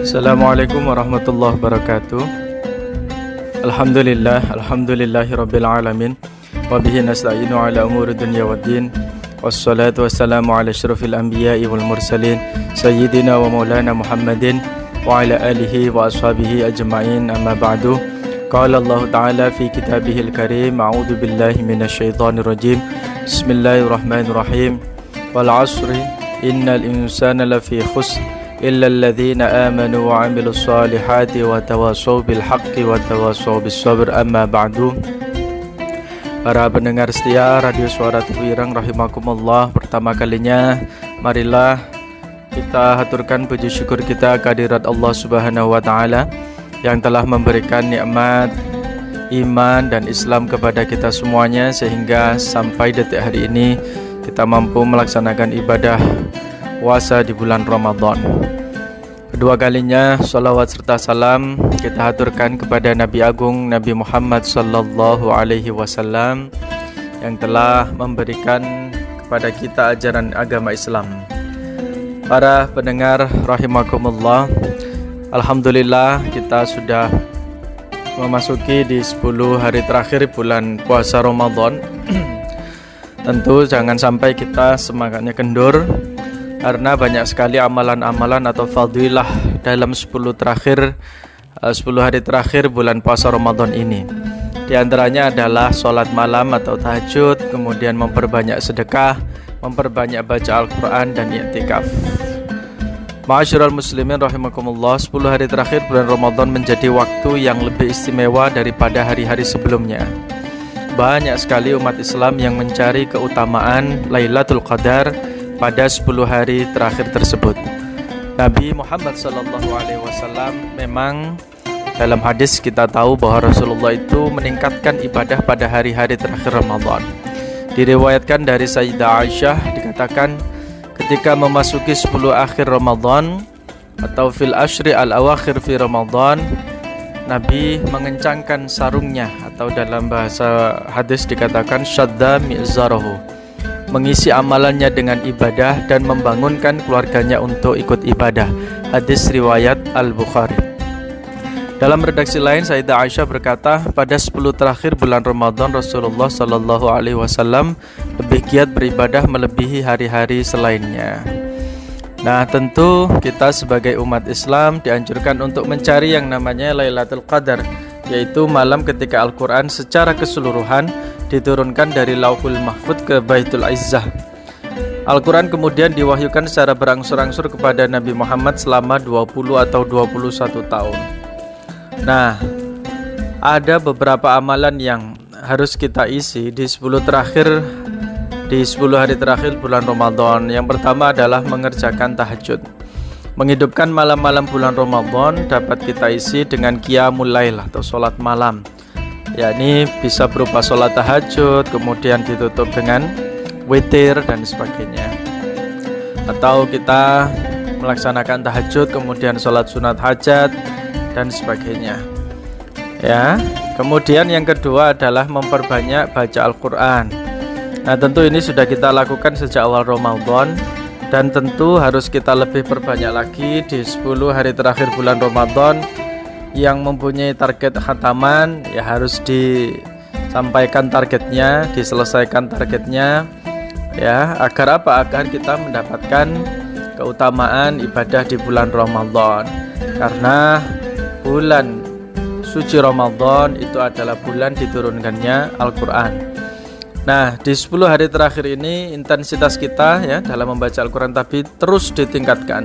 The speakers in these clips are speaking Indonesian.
Assalamualaikum warahmatullahi wabarakatuh. Alhamdulillahirabbil alamin. Wa bihi nasta'inu ala umuri dunya waddin. Wassalatu wassalamu ala asyrafil anbiya'i wal mursalin sayyidina wa maulana Muhammadin wa ala alihi wa ashabihi ajma'in, amma ba'du. Qala Allah Ta'ala fi kitabihil karim, a'udzu billahi minasyaitonir rajim. Bismillahirrahmanirrahim. Wal 'ashri innal insana lafi khusr illa alladhina amanu wa 'amilus solihati wa tawassaw bil haqqi wa tawassaw bis sabr, amma ba'du. Para pendengar setia Radio Suara Tebuireng rahimakumullah, pertama kalinya marilah kita haturkan puji syukur kita kehadirat Allah Subhanahu wa taala yang telah memberikan nikmat iman dan Islam kepada kita semuanya, sehingga sampai detik hari ini kita mampu melaksanakan ibadah puasa di bulan Ramadan. Kedua kalinya salawat serta salam kita haturkan kepada Nabi Agung Nabi Muhammad sallallahu alaihi wasallam yang telah memberikan kepada kita ajaran agama Islam. Para pendengar rahimakumullah, alhamdulillah kita sudah memasuki di 10 hari terakhir bulan puasa Ramadan. Tentu jangan sampai kita semangatnya kendur, karena banyak sekali amalan-amalan atau fadilah dalam 10 hari terakhir bulan puasa Ramadan ini. Di antaranya adalah sholat malam atau tahajud, kemudian memperbanyak sedekah, memperbanyak baca Al-Quran dan i'tikaf. Ma'asyiral muslimin rahimakumullah, 10 hari terakhir bulan Ramadan menjadi waktu yang lebih istimewa daripada hari-hari sebelumnya. Banyak sekali umat Islam yang mencari keutamaan Lailatul Qadar pada 10 hari terakhir tersebut. Nabi Muhammad SAW memang dalam hadis kita tahu bahwa Rasulullah itu meningkatkan ibadah pada hari-hari terakhir Ramadan. Diriwayatkan dari Sayyidah Aisyah, dikatakan ketika memasuki 10 akhir Ramadan atau fil ashri al-awakhir fi Ramadan, Nabi mengencangkan sarungnya, atau dalam bahasa hadis dikatakan syadda mi'zarahu, mengisi amalannya dengan ibadah dan membangunkan keluarganya untuk ikut ibadah. Hadis riwayat Al-Bukhari. Dalam redaksi lain, Sayyidah Aisyah berkata, pada 10 terakhir bulan Ramadan Rasulullah sallallahu alaihi wasallam lebih giat beribadah melebihi hari-hari selainnya. Nah, tentu kita sebagai umat Islam dianjurkan untuk mencari yang namanya Lailatul Qadar, yaitu malam ketika Al-Quran secara keseluruhan diturunkan dari Lauhul Mahfudz ke Baitul Izzah. Al-Quran kemudian diwahyukan secara berangsur-angsur kepada Nabi Muhammad selama 20 atau 21 tahun. Nah, ada beberapa amalan yang harus kita isi di 10 hari terakhir bulan Ramadan. Yang pertama adalah mengerjakan tahajud. Menghidupkan malam-malam bulan Ramadan dapat kita isi dengan qiyamul lail atau sholat malam, yakni bisa berupa sholat tahajud kemudian ditutup dengan witir dan sebagainya, atau kita melaksanakan tahajud kemudian sholat sunat hajat dan sebagainya ya. Kemudian yang kedua adalah memperbanyak baca Al-Quran. Nah, tentu ini sudah kita lakukan sejak awal Ramadan, dan tentu harus kita lebih perbanyak lagi di 10 hari terakhir bulan Ramadan. Yang mempunyai target khataman ya harus disampaikan targetnya, diselesaikan targetnya ya, agar apa? Agar kita mendapatkan keutamaan ibadah di bulan Ramadan. Karena bulan suci Ramadan itu adalah bulan diturunkannya Al-Quran. Nah, di 10 hari terakhir ini intensitas kita ya dalam membaca Al-Quran tapi terus ditingkatkan.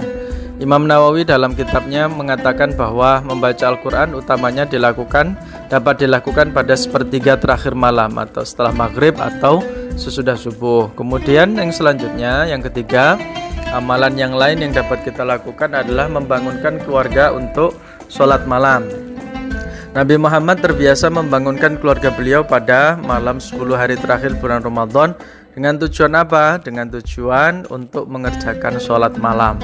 Imam Nawawi dalam kitabnya mengatakan bahwa membaca Al-Quran utamanya dapat dilakukan pada sepertiga terakhir malam atau setelah maghrib atau sesudah subuh. Kemudian yang selanjutnya, yang ketiga, amalan yang lain yang dapat kita lakukan adalah membangunkan keluarga untuk sholat malam. Nabi Muhammad terbiasa membangunkan keluarga beliau pada malam 10 hari terakhir bulan Ramadan dengan tujuan apa? Dengan tujuan untuk mengerjakan sholat malam,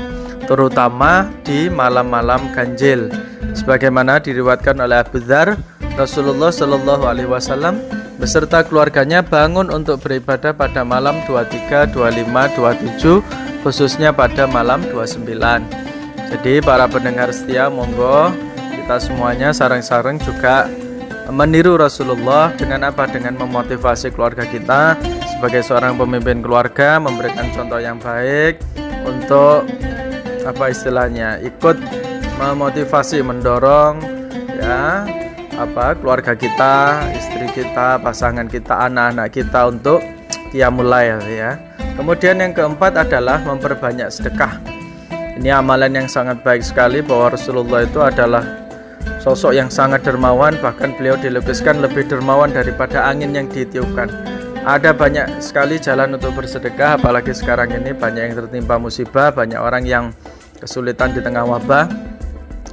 terutama di malam-malam ganjil. Sebagaimana diriwayatkan oleh Abu Dzar, Rasulullah Shallallahu Alaihi Wasallam beserta keluarganya bangun untuk beribadah pada malam 23, 25, 27, khususnya pada malam 29. Jadi para pendengar setia, monggo kita semuanya sareng-sareng juga meniru Rasulullah dengan apa? Dengan memotivasi keluarga kita sebagai seorang pemimpin keluarga, memberikan contoh yang baik untuk apa istilahnya? Ikut memotivasi, mendorong ya keluarga kita, istri kita, pasangan kita, anak-anak kita untuk qiyamul lail ya. Kemudian yang keempat adalah memperbanyak sedekah. Ini amalan yang sangat baik sekali, bahwa Rasulullah itu adalah sosok yang sangat dermawan, bahkan beliau dilukiskan lebih dermawan daripada angin yang ditiupkan. Ada banyak sekali jalan untuk bersedekah, apalagi sekarang ini banyak yang tertimpa musibah, banyak orang yang kesulitan di tengah wabah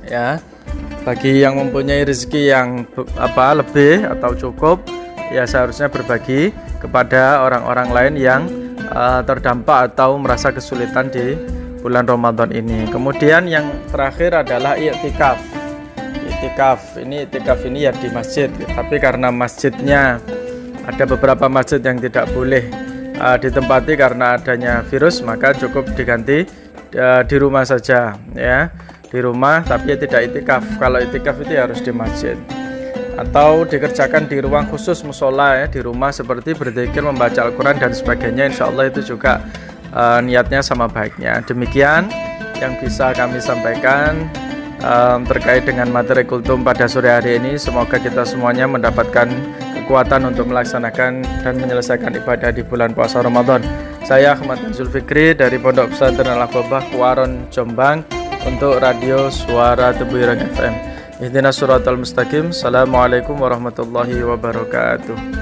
ya. Bagi yang mempunyai rezeki yang lebih atau cukup, ya seharusnya berbagi kepada orang-orang lain yang terdampak atau merasa kesulitan di bulan Ramadan ini. Kemudian yang terakhir adalah i'tikaf. I'tikaf ini ya di masjid, tapi karena masjidnya ada beberapa masjid yang tidak boleh ditempati karena adanya virus, maka cukup diganti di rumah saja ya. Di rumah, tapi tidak i'tikaf. Kalau i'tikaf itu harus di masjid atau dikerjakan di ruang khusus musola ya, di rumah, seperti berzikir, membaca Al-Quran dan sebagainya. Insya Allah itu juga niatnya sama baiknya. Demikian yang bisa kami sampaikan terkait dengan materi kultum pada sore hari ini. Semoga kita semuanya mendapatkan kekuatan untuk melaksanakan dan menyelesaikan ibadah di bulan puasa Ramadan. Saya Ahmad Zulfikri dari Pondok Pesantren Al-Aqabah, Kuaron, Jombang, untuk Radio Suara Tebu Ireng FM. Ihdinas siratal mustaqim. Assalamualaikum warahmatullahi wabarakatuh.